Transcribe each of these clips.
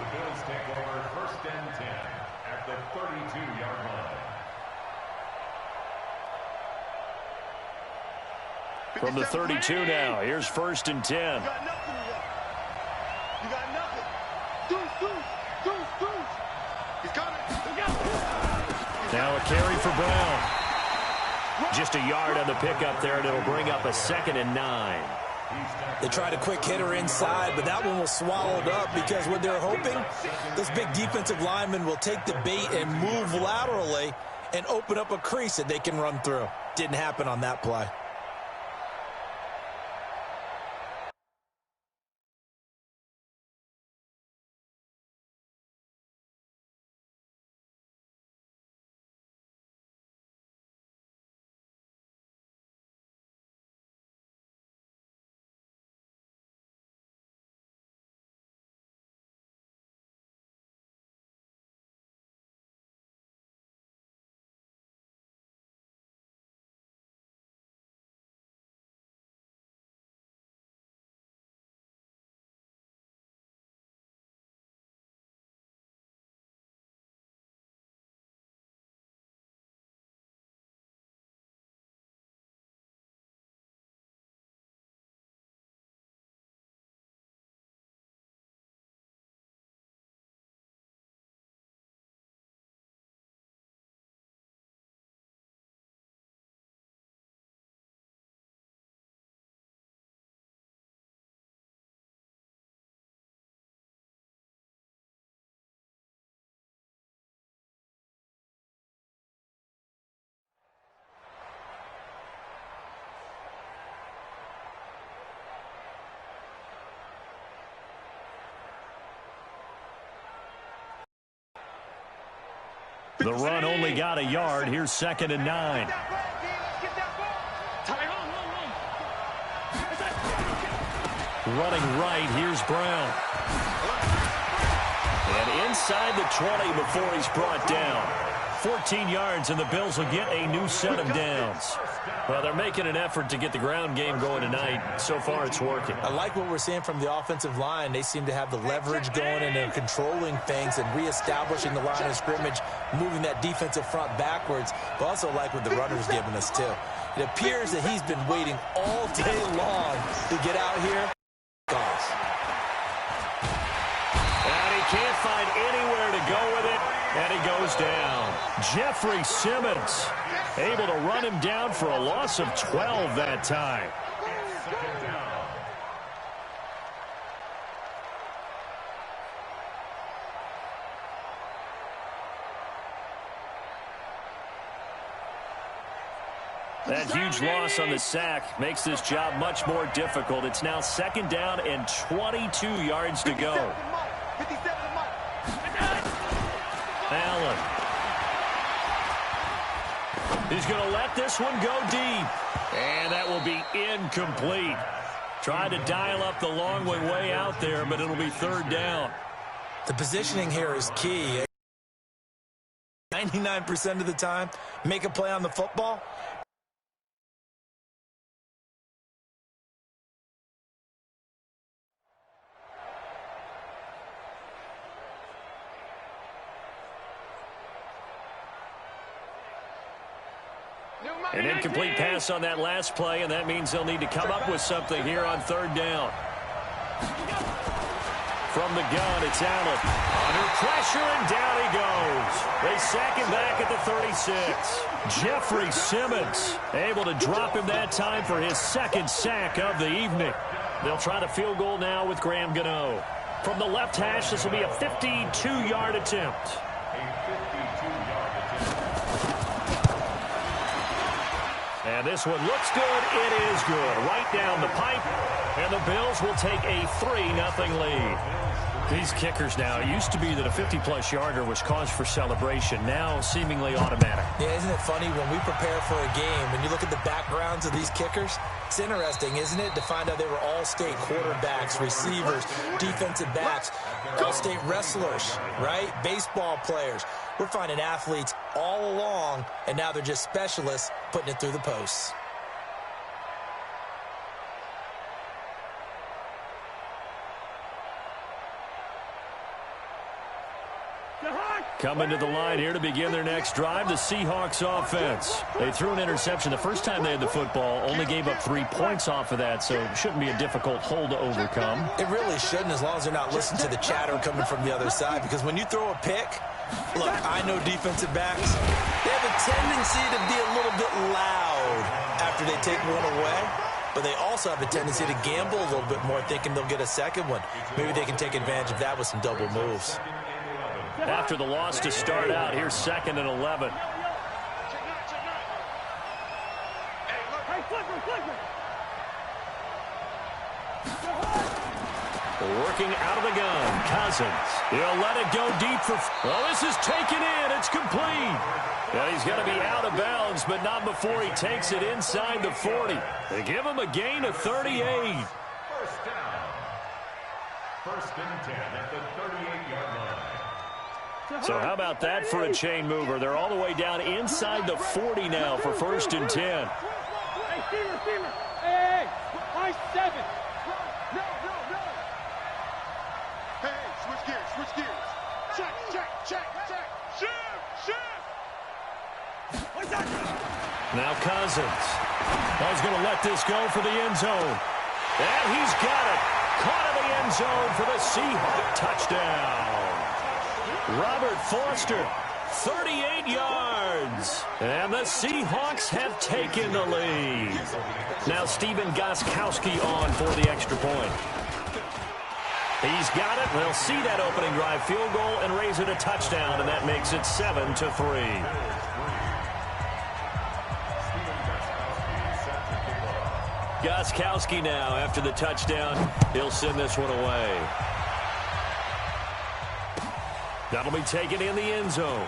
The Bills take over 1st and 10 at the 32-yard line. From the 32 now, here's 1st and 10. You got nothing. You got nothing. Deuce. He's coming. Now a carry for Brown. Just a yard on the pickup there, and it'll bring up a 2nd and 9. They tried a quick hitter inside, but that one was swallowed up because what they're hoping, this big defensive lineman will take the bait and move laterally and open up a crease that they can run through. Didn't happen on that play. The run only got a yard. Here's 2nd and 9. Running right, here's Brown. And inside the 20 before he's brought down. 14 yards, and the Bills will get a new set of downs. Well, they're making an effort to get the ground game going tonight. So far, it's working. I like what we're seeing from the offensive line. They seem to have the leverage going, and they're controlling things and reestablishing the line of scrimmage, moving that defensive front backwards. But also like what the runner's giving us, too. It appears that he's been waiting all day long to get out here. And he can't find anywhere to go with it, and he goes down. Jeffrey Simmons able to run him down for a loss of 12 that time. That huge loss on the sack makes this job much more difficult. It's now 2nd down and 22 yards to go. Allen. He's going to let this one go deep. And that will be incomplete. Tried to dial up the long way out there, but it'll be 3rd down. The positioning here is key. 99% of the time, make a play on the football. An incomplete pass on that last play, and that means they'll need to come up with something here on 3rd down. From the gun, it's Allen. Under pressure, and down he goes. They sack him back at the 36. Jeffrey Simmons able to drop him that time for his 2nd sack of the evening. They'll try to field goal now with Graham Gano. From the left hash, this will be a 52-yard attempt. And this one looks good. It is good. Right down the pipe. And the Bills will take a 3-0 lead. These kickers now, it used to be that a 50-plus yarder was cause for celebration. Now seemingly automatic. Yeah, isn't it funny when we prepare for a game, when you look at the backgrounds of these kickers, it's interesting, isn't it, to find out they were all-state quarterbacks, receivers, defensive backs, all-state wrestlers, right? Baseball players. We're finding athletes all along, and now they're just specialists putting it through the posts. Coming to the line here to begin their next drive, the Seahawks offense. They threw an interception the first time they had the football, only gave up 3 points off of that, so it shouldn't be a difficult hole to overcome. It really shouldn't, as long as they're not listening to the chatter coming from the other side, because when you throw a pick, look, I know defensive backs, they have a tendency to be a little bit loud after they take one away, but they also have a tendency to gamble a little bit more, thinking they'll get a second one. Maybe they can take advantage of that with some double moves. After the loss to start out, here's 2nd and 11. Working out of the gun, Cousins. He'll let it go deep for... Well, this is taken in. It's complete. And he's going to be out of bounds, but not before he takes it inside the 40. They give him a gain of 38. First down. 1st and 10 at the 38-yard line. So how about that for a chain mover? They're all the way down inside the 40 now for 1st and 10. Hey, line 7. No. Hey, switch gears. Check. Shift. Now Cousins. He's going to let this go for the end zone. And he's got it. Caught in the end zone for the Seahawks touchdown. Robert Foster, 38 yards. And the Seahawks have taken the lead. Now Stephen Gostkowski on for the extra point. He's got it. They'll see that opening drive field goal and raise it a touchdown, and that makes it 7-3. Gostkowski now after the touchdown. He'll send this one away. That'll be taken in the end zone.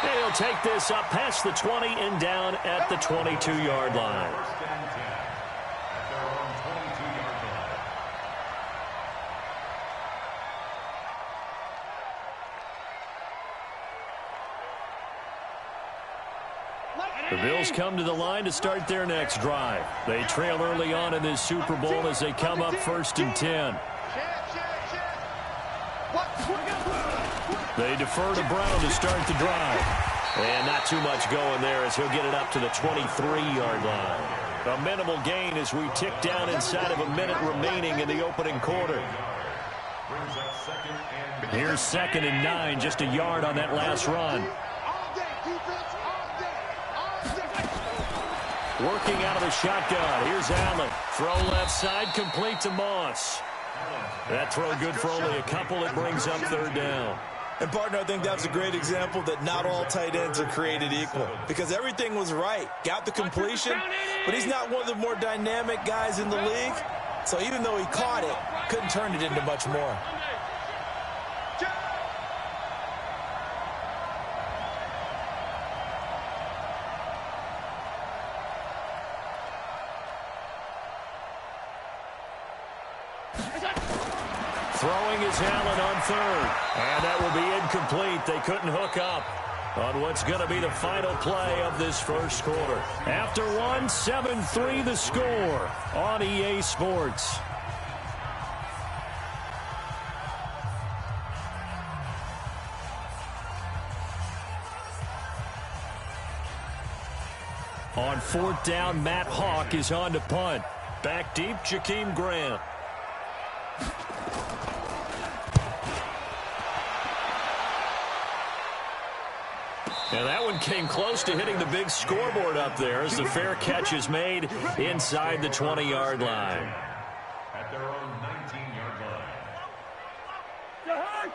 He'll take this up past the 20 and down at the 22-yard line. The Bills come to the line to start their next drive. They trail early on in this Super Bowl as they come up 1st and 10. They defer to Brown to start the drive. And not too much going there as he'll get it up to the 23-yard line. A minimal gain as we tick down inside of a minute remaining in the opening quarter. Here's 2nd and 9, just a yard on that last run. Working out of the shotgun. Here's Allen. Throw left side, complete to Moss. That throw good for only a couple. It brings up 3rd down. And, partner, I think that's a great example that not all tight ends are created equal, because everything was right. Got the completion, but he's not one of the more dynamic guys in the league. So even though he caught it, couldn't turn it into much more. Throwing is Allen on 3rd. And that will be incomplete. They couldn't hook up on what's going to be the final play of this first quarter. After 7-3 the score on EA Sports. On 4th down, Matt Hawk is on to punt. Back deep, Jakeem Grant. And that one came close to hitting the big scoreboard up there as the fair catch is made inside the 20-yard line. At their own 19-yard line.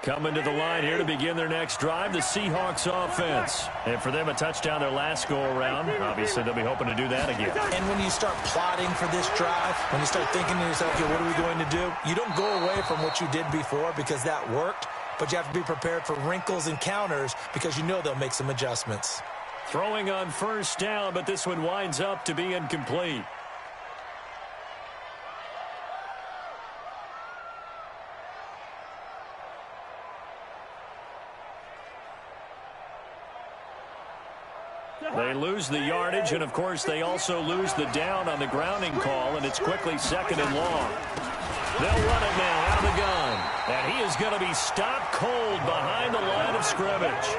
Coming to the line here to begin their next drive, the Seahawks offense. And for them, a touchdown their last go-around. Obviously, they'll be hoping to do that again. And when you start plotting for this drive, when you start thinking to yourself, okay, what are we going to do? You don't go away from what you did before because that worked. But you have to be prepared for wrinkles and counters because you know they'll make some adjustments. Throwing on 1st down, but this one winds up to be incomplete. They lose the yardage, and, of course, they also lose the down on the grounding call, and it's quickly 2nd and long. They'll run it now out of the gun. And he is going to be stopped cold behind the line of scrimmage.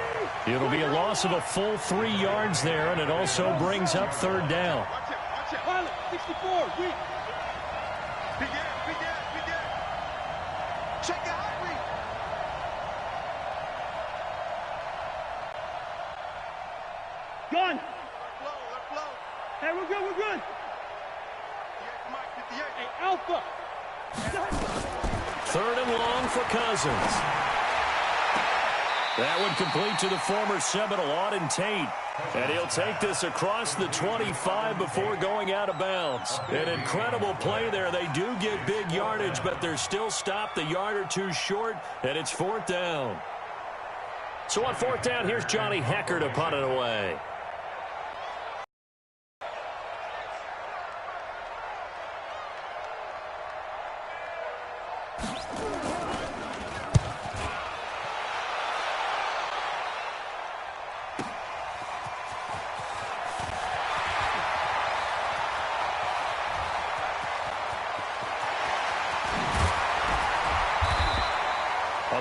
It'll be a loss of a full 3 yards there, and it also brings up third down. Watch it. Pilot, 64, weak. Begin. Check out, weak. Gun. Let flow. Hey, we're good. 58. Hey, Alpha. Third and long for Cousins. That would complete to the former Seminole, Auden Tate. And he'll take this across the 25 before going out of bounds. An incredible play there. They do get big yardage, but they're still stopped a yard or two short, and it's fourth down. So on fourth down, here's Johnny Hecker to punt it away.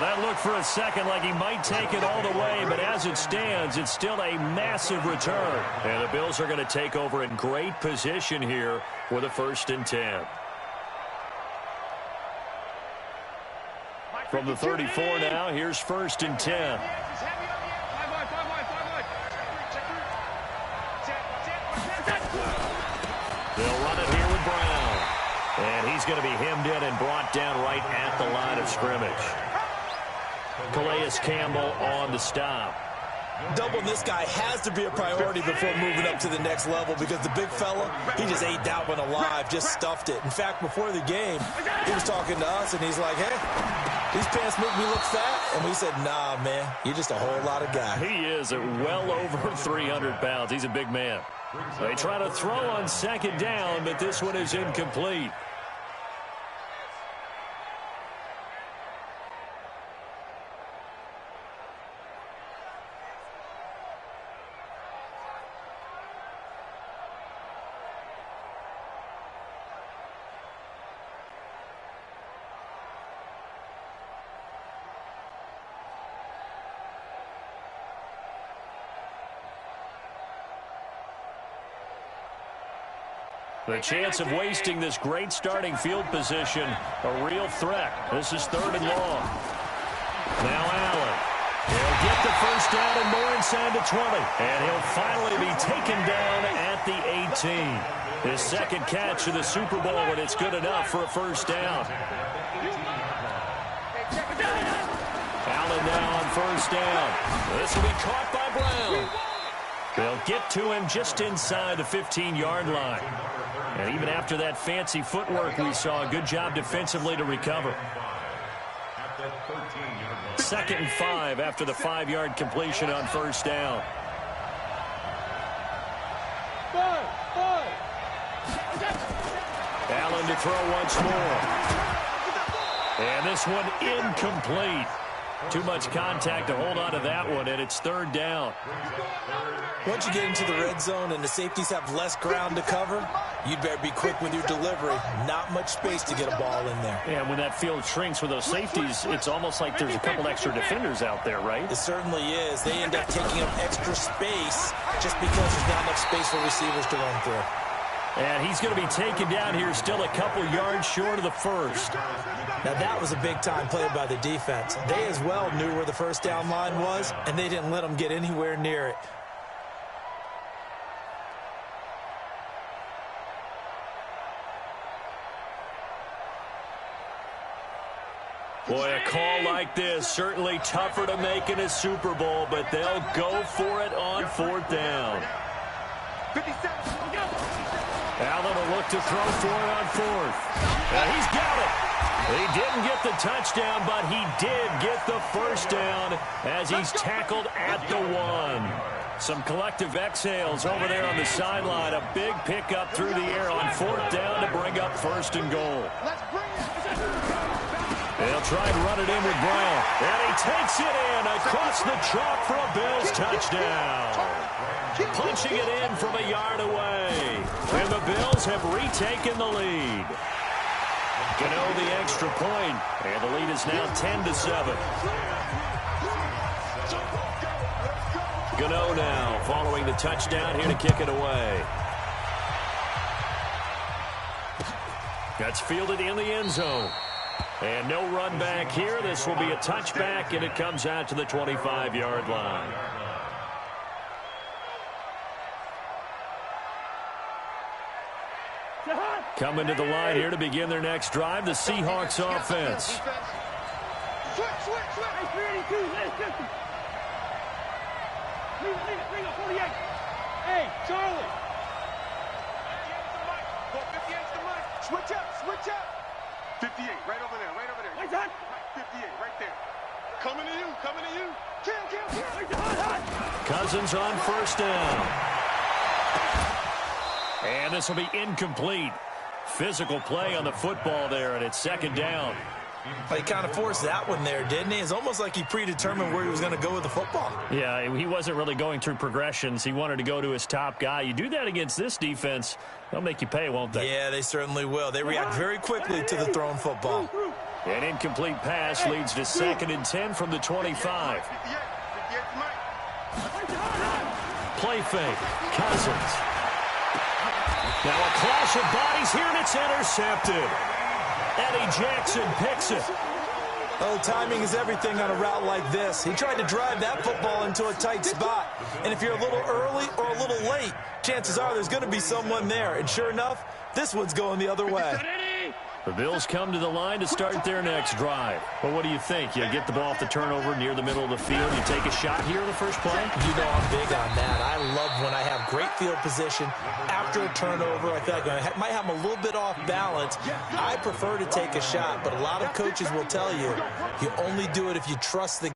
That looked for a second like he might take it all the way, but as it stands, it's still a massive return. And the Bills are going to take over in great position here with a 1st and 10. From the 34 now, here's 1st and 10. They'll run it here with Brown. And he's going to be hemmed in and brought down right at the line of scrimmage. Calais Campbell on the stop. Doubling this guy has to be a priority before moving up to the next level because the big fella, he just ate that one alive, just stuffed it. In fact, before the game, he was talking to us, and he's like, hey, these pants make me look fat. And we said, nah, man, you're just a whole lot of guy. He is at well over 300 pounds. He's a big man. They try to throw on second down, but this one is incomplete. The chance of wasting this great starting field position, a real threat. This is 3rd and long. Now Allen. He'll get the first down and more inside the 20. And he'll finally be taken down at the 18. His second catch of the Super Bowl, and it's good enough for a first down. Allen now on first down. This will be caught by Brown. They'll get to him just inside the 15-yard line. And even after that fancy footwork we saw, a good job defensively to recover. 2nd and 5 after the 5-yard completion on first down. Allen to throw once more. And this one incomplete. Too much contact to hold on to that one, and it's 3rd down. Once you get into the red zone and the safeties have less ground to cover, you'd better be quick with your delivery. Not much space to get a ball in there. Yeah, when that field shrinks with those safeties, it's almost like there's a couple extra defenders out there, right? It certainly is. They end up taking up extra space just because there's not much space for receivers to run through. And he's going to be taken down here still a couple yards short of the first. Now, that was a big-time play by the defense. They as well knew where the first down line was, and they didn't let them get anywhere near it. Boy, a call like this, certainly tougher to make in a Super Bowl, but they'll go for it on 4th down. 57. Allen will look to throw for it on 4th. And he's got it. He didn't get the touchdown, but he did get the first down as he's tackled at the 1. Some collective exhales over there on the sideline. A big pickup through the air on 4th down to bring up 1st and goal. They'll try and run it in with Brown. And he takes it in across the chalk for a Bills touchdown. Punching it in from a yard away. And the Bills have retaken the lead. Gano the extra point, and the lead is now 10-7. Gano now following the touchdown here to kick it away. That's fielded in the end zone. And no run back here. This will be a touchback, and it comes out to the 25-yard line. Coming to the line here to begin their next drive, the Seahawks offense. Switch. Hey, 382, let it get him. Leave it, 48. Hey, Charlie. 58's the mic. Switch up. 58, right over there. Where's that? 58, right there. Coming to you. Kill. Where's the hot? Cousins on first down. And this will be incomplete. Physical play on the football there, and it's second down. Well, he kind of forced that one there, didn't he? It's almost like he predetermined where he was going to go with the football. Yeah, he wasn't really going through progressions. He wanted to go to his top guy. You do that against this defense, they'll make you pay, won't they? Yeah, they certainly will. They react very quickly to the thrown football. An incomplete pass leads to 2nd and 10 from the 25. 58's the mic. Play fake. Cousins. Now a clash of bodies here, and it's intercepted. Eddie Jackson picks it. Oh, timing is everything on a route like this. He tried to drive that football into a tight spot. And if you're a little early or a little late, chances are there's going to be someone there. And sure enough, this one's going the other way. The Bills come to the line to start their next drive. Well, what do you think? You get the ball off the turnover near the middle of the field. You take a shot here in the first play? You know I'm big on that. I love when I have great field position after a turnover. I feel like I might have them a little bit off balance. I prefer to take a shot, but a lot of coaches will tell you, you only do it if you trust the